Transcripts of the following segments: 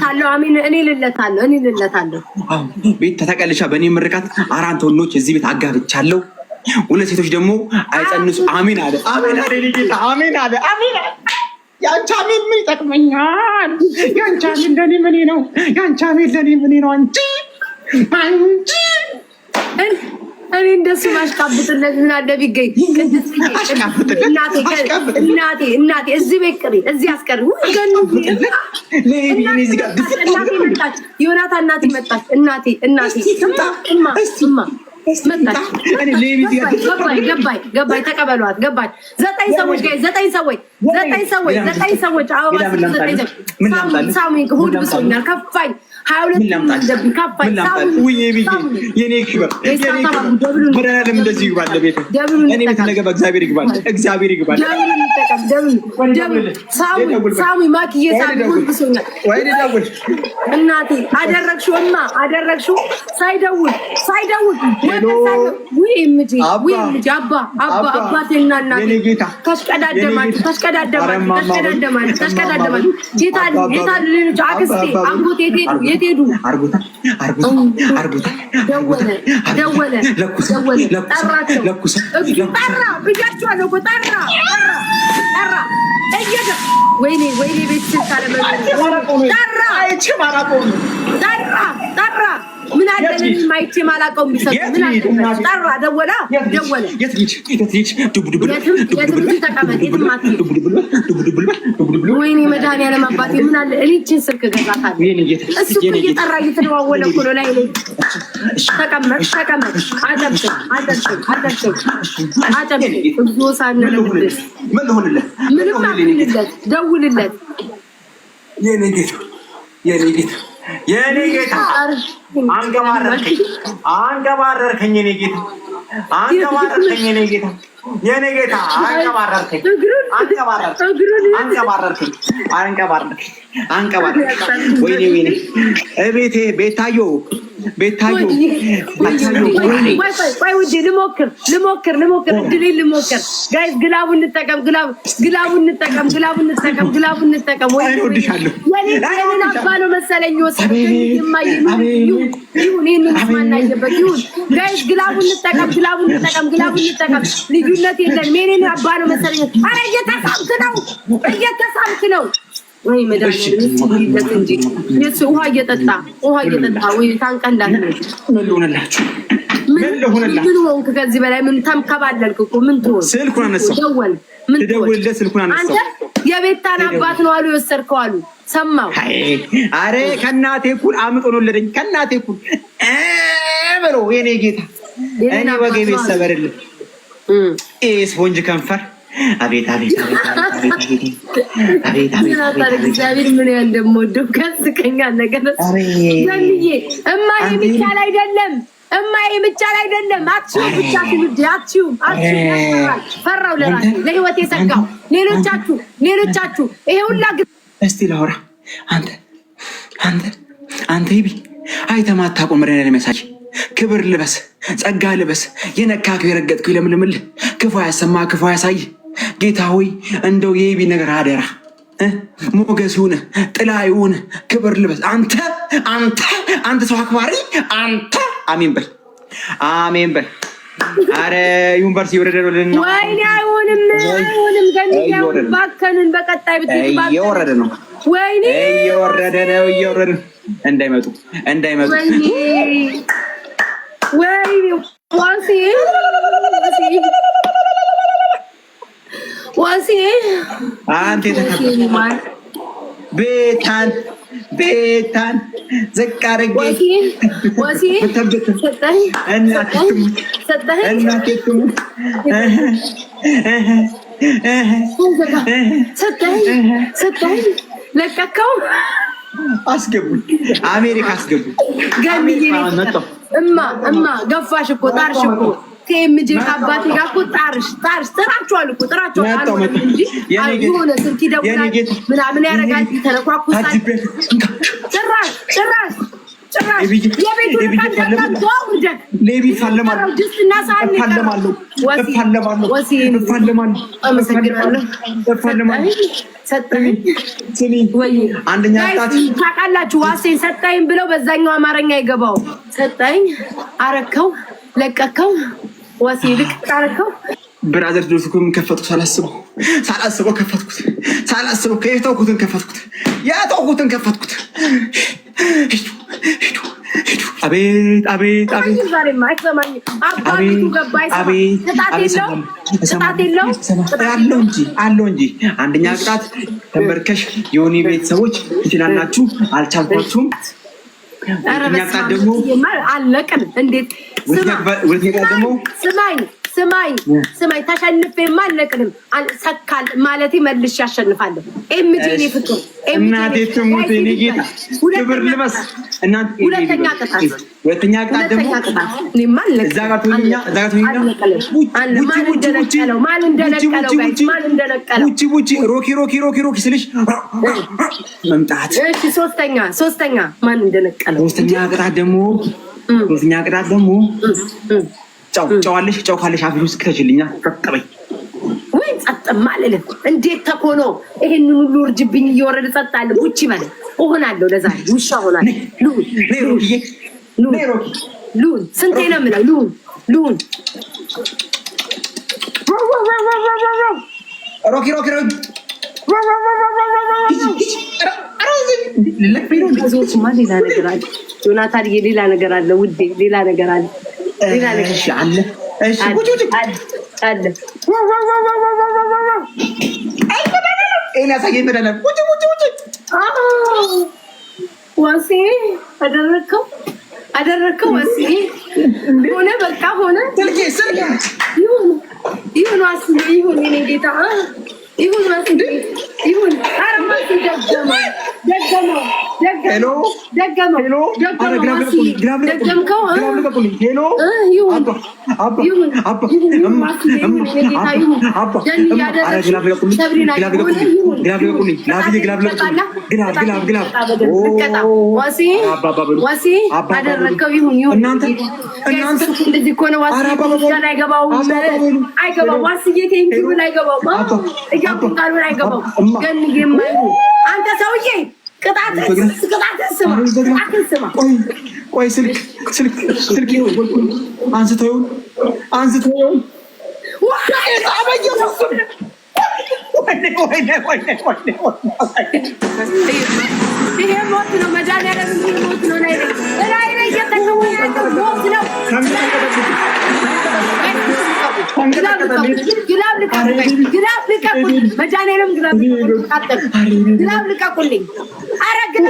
ልለታለሁ። አሜን። እኔ ልለታለሁ። ቤት ተተቀልሻ በእኔ ምርቃት 4 ወንዶች እዚህ ቤት አጋብቻለሁ። 2 ሴቶች ደግሞ አይጸንሱ። አሜን አለ። አሜን አለ። ያንቺ አሜን ምን ይጠቅመኛል? ያንቺ አሜን ለኔ ምን ነው? ያንቺ አሜን ለኔ ምን ነው? አንቺ እኔ እንደሱ ማሽቃብጥለት ምን አለ ቢገኝ? እናቴ እዚህ ቤት ቅሪ፣ እዚህ አስቀሪ። ዮናታ እናቴ መጣች። እናቴ ገባይ ተቀበሏት። ገባች። 9 ሰዎች ጋር 9 ሰዎች ሳሚ ሁሉ ብሶኛል። ከፋኝ 22 ደብኝ ከፋኝ። የኔ ክብር መድኃኒዓለም እንደዚህ ይግባል። ቤት እኔ ቤት ነገ እግዚአብሔር ይግባል። ሳሚ ማክዬ ሳሚ ሁሉ ብሶኛል። እናቴ አደረግሽው ሳይደውል አባቴና እናቴ ተሽቀዳደማችሁ። አክስቴ አጎቴ የት ሄዱ? ደወለ ጠራ ብያችኋለሁ እኮ ጠራ ወይኔ ቤት ጠራ ምን አለ ማይቼ ማላቀው ቢሰጥ ምን አለ ጠራ ደወለ ወይኔ መድኃኒዓለም አባቴ ምን አለ እኔችን ስልክ ገዛታለሁ። እሱ እየጠራ እየተደዋወለ እኮ ነው ላይ ተቀመጥ አጨብጭብ እግዚኦ ሳንለምድስ ምንም ደውልለት የኔ ጌታ አንገባረርከኝ የኔ ጌታ አንቀባረርከኝ። ወይኔ እቤቴ ቤታዮ ቆይ ውዴ ልሞክር እድሌን ልሞክር። ጋይስ ግላቡን እንጠቀም። የኔን አባ ነው መሰለኝ ጋይስ ግላቡን እንጠቀም። ልዩነት የለንም። የኔን አባ ነው መሰለኝ። ኧረ እየተሳምክ ነው ወይ መድኃኒዓለም እንጂ ውሃ እየጠጣ ወይ ታንቀላል። ምን ልሆንላችሁ? ምን ሆንክ? ከዚህ በላይ ምን ተምከባለልክ እኮ ምን ትሆን? ስልኩን አነሳው። ትደውልለት ስልኩን አነሳው። የቤታን አባት ነው አሉ የወሰድከው አሉ ሰማው። አረ ከእናቴ እኩል አምጦ ነው ወለደኝ። ከእናቴ እኩል ብሎ የኔ ጌታ እኔ ወገቤ ሰበርልኝ። ስፖንጅ ከንፈር አቤት እግዚአብሔር ምን እንደምወደው ከስከኛ ነገር ዘንዬ እማዬ የሚቻል አይደለም። አትሽው ብቻ ትውልድ ፈራው ለራሴ ለህይወቴ ሰጋው። ሌሎቻችሁ ይሄ ሁላ እስቲ ላውራ። አንተ ይቢ አይተማታ ቆመረን ለመሳጭ ክብር ልበስ፣ ጸጋ ልበስ። የነካከው የረገጥከው ይለምልምልህ። ክፉ ያሰማ ክፉ ያሳይ። ጌታ ሆይ እንደው የይቢ ነገር አደራ ሞገስ ይሁን፣ ጥላ ይሁን። ክብር ልበስ። አንተ ሰው አክባሪ አንተ። አሜን በል። አረ ዩኒቨርሲቲ ወረደልን። ወይኔ አይሆንም ገንያው ባከንን በቀጣይ ብትይ እየወረደ ነው። ወይኔ እየወረደ ነው። እንዳይመጡ ወይኔ ዋሲ አንተ ተከበረ ቤታን ዝቅ አድርጌ ዋሲ ሰጠኝ ለቀቀው። አስገቡኝ፣ አሜሪካ አስገቡኝ። እማ ገፋሽ እኮ ጣርሽ እኮ ከኤምጄ አባቴ ጋር እኮ ጣርሽ ጥራችኋል እኮ እንጂ የሆነ ስልክ ይደውላል ምናምን ያደርጋል። ተለኳኩሳል። ጭራሽ ጭራሽ የቤቱን ካንዳንዳ ወርደክ ሌቢ ፋለማለሁ ድስትና ሳህን እፋለማለሁ። ሰጠኝ ወይ አንደኛ ጣት ታውቃላችሁ። ዋሴን ሰጠኝ ብለው በዛኛው አማርኛ ይገባው ሰጠኝ አረከው ለቀከው ዋሴ ልቅ አረከው ብራዘር ዶስኩም ከፈትኩ ሳላስበው ከፈትኩት ሳላስበው ከየተውኩትን ከፈትኩት አቤት ዛሬ ማይሰማኝ አባቱ ገባይ አለው እንጂ አንደኛ ቅጣት ተንበርከሽ የሆነ ቤተሰቦች ትችላላችሁ አልቻልኳችሁም። አንደኛ ቅጣት ደግሞ አለቀን እንዴት ስማኝ ተሸንፌማ አለቅንም ሰካል ማለቴ መልሼ አሸንፋለሁ። ኤምጄኔ ፍቅር እናቴ ትሙት እኔ ጌታ ክብር ልበስ። ሁለተኛ ቅጣት ደግሞ እዛ ጋር ትሆኛ ውጪ ሮኪ ስልሽ መምጣት። እሺ ሶስተኛ ማን እንደነቀለው? ሶስተኛ ቅጣት ደግሞ ጨዋለሽ ጨው ካለሽ አፍሽ ውስጥ ከተችልኛ ተጠበይ ወይ ጸጥማ አለልህ። እንዴት ተኮኖ ይሄን ሁሉ እርጅብኝ እየወረደ ጸጥታለ ውጪ ማለት እሆናለሁ። ለዛሬ ውሻ ሆናለሁ። ሉን ስንቴ ነው የምለው? ሉን ሮኪ ሌላ ነገር አለ ዮናታን፣ ሌላ ነገር አለ ውዴ፣ ሌላ ነገር አለ። እሺ አለ። እሺ ውጪ አለ እኔ አሳየኝ መደለም ውጪ ዋሴ አደረከው ዋሴ ሆነ በቃ ሆነ። ስልክ ይሁን ዋሴ ይሁን እኔ ጌታ ይሁን ዋሴ ይሁን አረማሲ አንተ ሰውዬ ቅጣት ስማ። ቆይ ስልክ አንስተው ይሄ ሞት ነው። መድኃኒዓለም ሞት ነው። ላይ እየተከሙ ሞት ነው። ግላብ ልቀቁልኝ። ኧረ ግን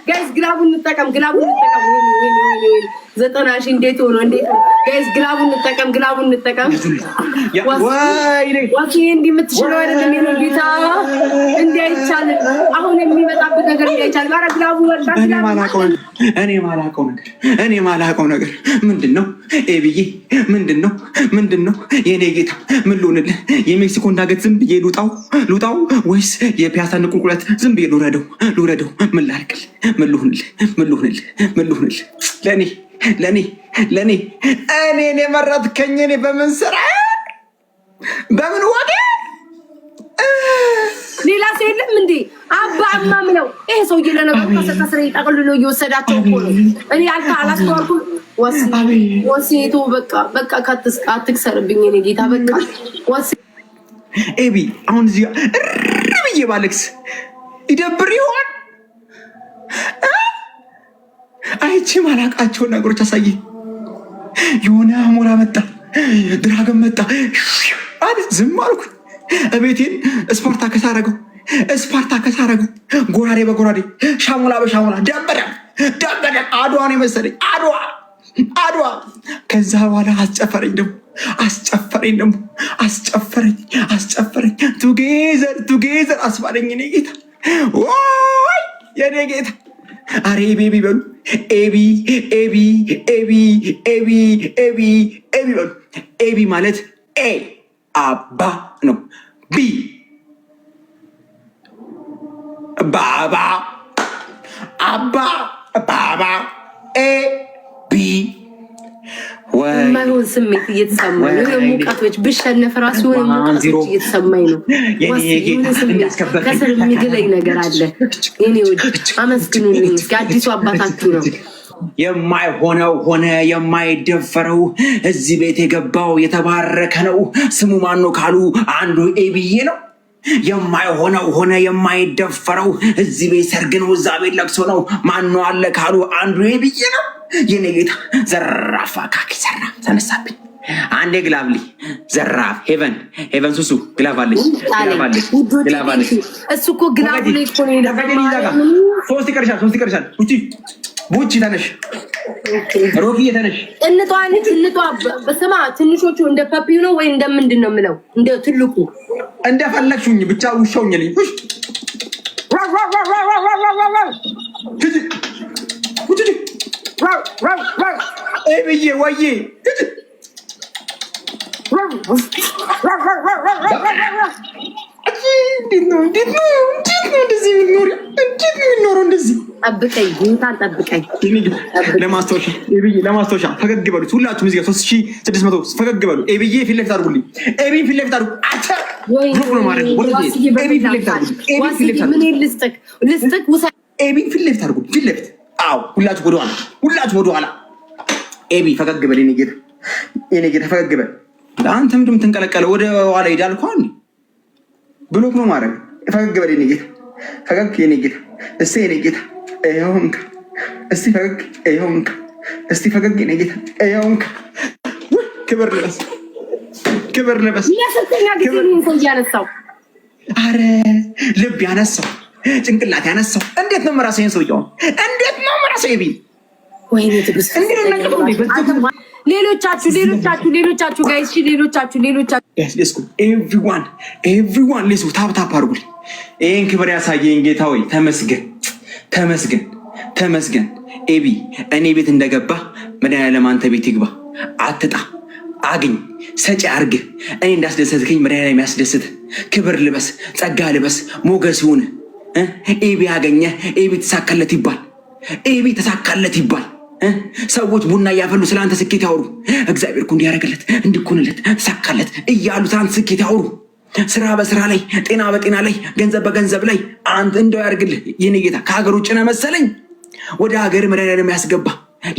ጋይስ ግላቡን እንጠቀም። 90 ሺህ እንዴት ሆኖ ጋይስ ግላቡን እንጠቀም። ዋኪ እንዲህ የምትችለው አይደለም። የኔ ጌታ እንዲህ አይቻልም። አሁን የሚመጣበት ነገር እንዲህ አይቻልም። ኧረ ግላቡ ወጣ። እኔ ማላውቀው ነገር ምንድን ነው? ኤቢዬ ምንድን ነው የኔ ጌታ? ምን ልሆንልህ? የሜክሲኮ እንዳገት ዝም ብዬ ሉጣው ወይስ የፒያሳ ቁልቁለት ዝም ብዬ ልውረደው? ምን ላድርግልህ? ምን ልሆንልህ? ለኔ እኔን የመረጥከኝ እኔ በምን ስራ በምን ወደ ሌላ ሰው የለም እንዴ? አባ ምለው ይሄ ሰውዬ ለነገሩ ከሰከሰረ ይጠቅልሎ እየወሰዳቸው እኮ ነው። እኔ አላስተዋልኩም። ወሴቶ በቃ አትክሰርብኝ እኔ ጌታ በቃ ወሴ ኤቢ አሁን እዚህ ብዬ ባለክስ ይደብር ይሆን? አይቼ ማላቃቸውን ነገሮች አሳየኝ። የሆነ አሞራ መጣ፣ ድራገን መጣ አለ። ዝም አልኩ። እቤቴን ስፓርታከስ አረገው። ጎራዴ በጎራዴ ሻሙላ በሻሙላ ደበደ። አድዋን የመሰለኝ አድዋ። ከዛ በኋላ አስጨፈረኝ። ቱጌዘር አስባለኝ። እኔ ጌታ ወይ የኔ ጌታ። አሬ ቤቢ በሉ ኤቢ በሉ። ኤቢ ማለት አባ ነው። ቢ ስሜት እየተሰማኝ ነው። ሙቀቶች ብሸነፍ ራሱ የሆነ ሙቀቶች እየተሰማኝ ነው። ከስር የሚግለኝ ነገር አለ። የኔ ውድ አመስግኑልኝ። አዲሱ አባታችሁ ነው። የማይሆነው ሆነ፣ የማይደፈረው እዚህ ቤት የገባው የተባረከ ነው። ስሙ ማን ነው ካሉ አንዱ ኤቢዬ ነው። የማይሆነው ሆነ፣ የማይደፈረው እዚህ ቤት ሰርግ ነው፣ እዛ ቤት ለቅሶ ነው። ማነው አለ ካሉ አንዱ ኤቢዬ ነው። የኔ ጌታ ዘራፍ አካኪ ዘራፍ ተነሳብኝ። አንዴ ግላብሊ ዘራፍ ሄቨን ሱሱ ግላባለች ግላባለች። እሱ እኮ ግላብ ላይ እኮ ነው። ሶስት ይቀርሻል። ቡቺ ተነሽ፣ ሮኪ ተነሽ። እንጧ በስማ ትንሾቹ እንደ ፐፒው ነው ወይ እንደምንድን ነው የምለው? እንደ ትልቁ እንደፈለግሽኝ ብቻ ውሻውኝልኝ። ብዬ ወዬ እንዴት ነው እንደዚህ የሚኖረው? እንደዚህ ጠብቀኝ፣ ጌታን ጠብቀኝ። ለማስታወሻ ፈገግ በሉት ሁላችሁም። እዚህ ጋር 3600 ፈገግ በሉ። ኤብዬ ፊት ለፊት አድርጉልኝ። ኤቢን ፊት ለፊት አድርጉ። ብሎክ ነው ማለት ነው። ኤቢን ፊት ለፊት አድርጉ። ኤቢን ፊት ለፊት አድርጉ። ፊት ለፊት አዎ፣ ሁላችሁ ወደኋላ። ኤቢ ፈገግ በል የኔ ጌታ ፈገግ በል። አንተ ምንድን የምትንቀለቀለው? ወደ ኋላ ሄዳል እኮ ብሎክ ነው ማድረግ። ፈገግ በል የኔ ጌታ ፈገግ፣ የኔ ጌታ እስቲ የኔ ጌታ ይኸውንካ፣ እስቲ ፈገግ ይኸውንካ፣ እስቲ ፈገግ የኔ ጌታ ይኸውንካ። ክብር ልበስ። አረ ልብ ያነሳው ጭንቅላት ያነሳው። እንዴት ነው መራሴ? ሰውየው እንዴት ነው መራሴ? ኤቢ ወይኔ ትግስት። ሌሎቻችሁ ጋይስ፣ ሌሎቻችሁ ኤቭሪዋን ሌሱ ታፕ አድርጉልኝ። ይህን ክብር ያሳየኝ ጌታ ወይ ተመስገን። ኤቢ እኔ ቤት እንደገባ መድኃኒዓለም አንተ ቤት ይግባ። አትጣ፣ አግኝ፣ ሰጪ አርግህ። እኔ እንዳስደሰትከኝ መድኃኒዓለም ያስደስት። ክብር ልበስ፣ ጸጋ ልበስ፣ ሞገስ ይሁን። ኤቢ ያገኘ ኤቢ ተሳካለት ይባል። ሰዎች ቡና እያፈሉ ስለአንተ ስኬት ያወሩ። እግዚአብሔር እኮ እንዲያደርግለት እንዲኮንለት ተሳካለት እያሉ ስለአንተ ስኬት ያወሩ። ስራ በስራ ላይ፣ ጤና በጤና ላይ፣ ገንዘብ በገንዘብ ላይ አንተ እንደው ያርግልህ የኔ ጌታ። ከሀገር ውጭ ነህ መሰለኝ ወደ ሀገር መድኃኒዓለም ያስገባ።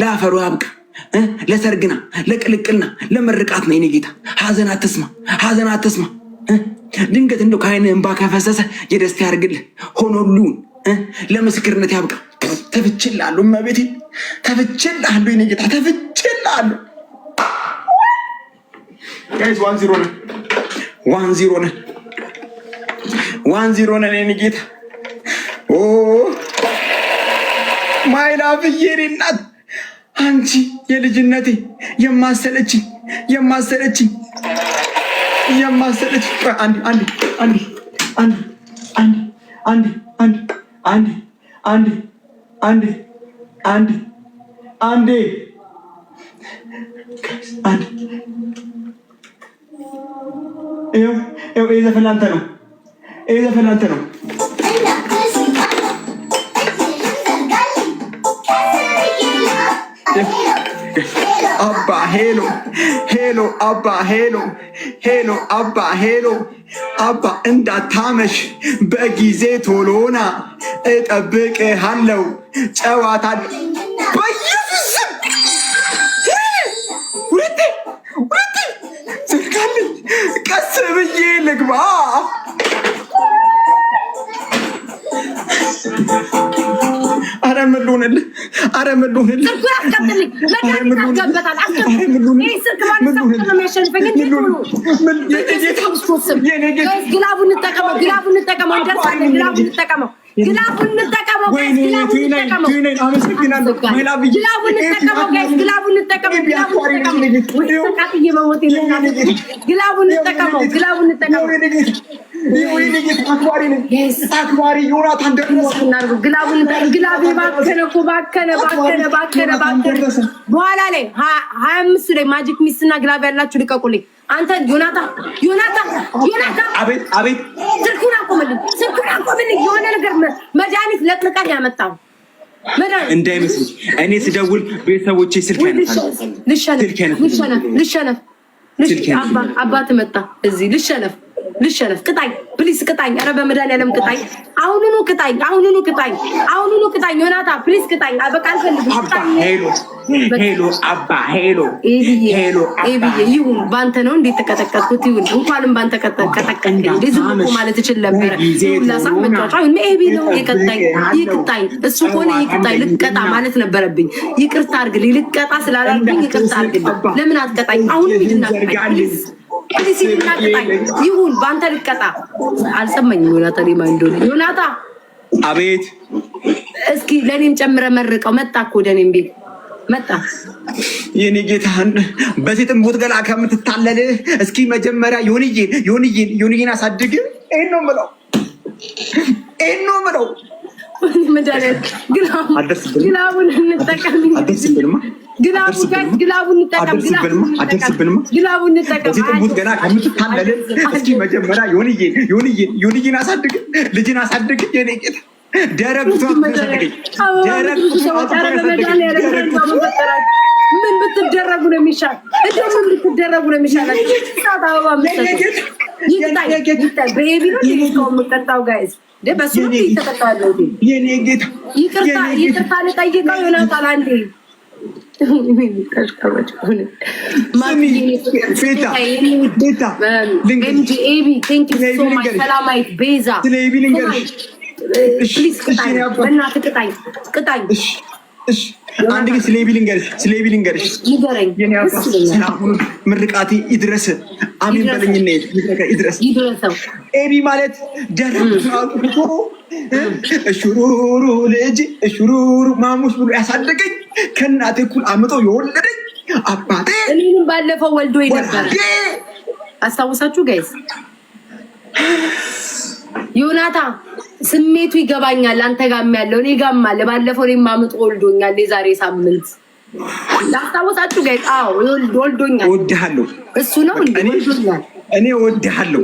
ለአፈሩ ያብቃ። ለሰርግና ለቅልቅልና ለመርቃት ነው የኔ ጌታ። ሀዘን አትስማ። ድንገት እንደው ከዓይን እንባ ከፈሰሰ የደስታ ያርግልህ። ሆኖሉን ለምስክርነት ያብቃ። ተፍችላለሁ እመቤቴ፣ ተፍችላለሁ የኔ ጌታ፣ ተፍችላለሁ። ጋይስ 1-0 ነን የኔ ጌታ። ኦ ማይላፍዬ እናት አንቺ የልጅነቴ የማሰለችኝ አንዴ ይሄ ዘፈን ላንተ ነው። አባ ሄሎ አባ እንዳታመሽ በጊዜ ቶሎና እጠብቅሃለሁ። ጨዋታ በኢየሱስ ሁለቴ ዘርጋልኝ። ቀስ ብዬ ልግባ። አረ ምን ልሆንልህ? ግላቡን እንጠቀመው። አክባሪ ዮናታን በኋላ ላይ 25 ላይ ማጂክ ሚስት እና ግላብ ያላችሁ ልቀቁልኝ። አንተ ዮናታን አቤት ስልኩን አቆምልኝ። የሆነ ነገር መድኃኒት ለቅልቀን ያመጣው እንዳይመስልሽ እኔ ስደውል ቤተሰቦቼ ስልክ ያነሳሉ። ልሸነፍ አባት መጣ እዚህ ልሸነፍ ቅጣኝ ፕሊስ ቅጣኝ። ኧረ በመድኃኒዓለም ቅጣኝ። አሁኑኑ ቅጣኝ ዮናታ ፕሊስ ቅጣኝ። በቃ አልፈልግም። ሄሎ አባ ሄሎ ይሁን ባንተ ነው እንዴት ተቀጠቀጥኩት? ይሁን እንኳንም ባንተ ቀጠቀጥከኝ። ዝም እኮ ማለት እችል ነበረ። ሁላሳት መጫወቻ ኤቢ ነው የቀጣኝ። ይቅጣኝ እሱ ሆነ ይቅጣኝ። ልቀጣ ማለት ነበረብኝ። ይቅርታ አድርግልኝ። ልቀጣ ስላላልኩኝ ይቅርታ አድርግልኝ። ለምን አትቀጣኝ? አሁን ሂድና ቅጣኝ ፕሊስ ይሁን በአንተ ልቀጣ። አልሰማኝም ዮናታ ማ እንደሆነ ዮናታ አቤት። እስኪ ለእኔም ጨምረ መርቀው። መጣ እኮ ወደ እኔም ቤት መጣ። የኔ ጌታን በሴትም ቦት ገላ ከምትታለል እስኪ መጀመሪያ ዮንዬን አሳድግ። ይሄን ነው የምለው። ግላቡን እንጠቀም። በሴትም ቦት ገላ ከምትታለል እስኪ መጀመሪያ ዮንዬን አሳድግ። ልጅን አሳድግ የኔ ጌታ። ምን ብትደረጉ ነው የሚሻል? ምን ብትደረጉ ነው የሚሻል? የምቀጣው ጋይዝ በሱ ይተቀጣለሁ። ይቅርታ ልጠይቀው ዮናታን አንዴ ሰላማዊት ቤዛ ቅጣኝ። አንድ ግን ስለ ኤቢ ልንገርሽ። ምርቃቴ ይድረስ። አሚን በለኝ። ይድረስ። ኤቢ ማለት ደረቁ እሹሩሩ ልጅ እሹሩሩ ማሙሽ ብሎ ያሳደገኝ ከእናቴ እኩል አምጦ የወለደኝ አባቴ እኔንም ባለፈው ወልዶ ነበር። አስታውሳችሁ ጋይስ? ዮናታ ስሜቱ ይገባኛል። አንተ ጋም ያለው እኔ ጋም አለ። ባለፈው እኔም አምጦ ወልዶኛል። የዛሬ ሳምንት ላስታውሳችሁ ጋይስ? አዎ ወልዶኛል። እወድሃለሁ። እሱ ነው እንዴ ወልዶኛል። እኔ እወድሃለሁ።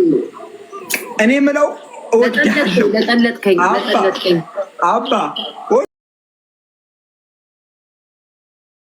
እኔ ምለው እወድሃለሁ። ለጠለጥከኝ አባ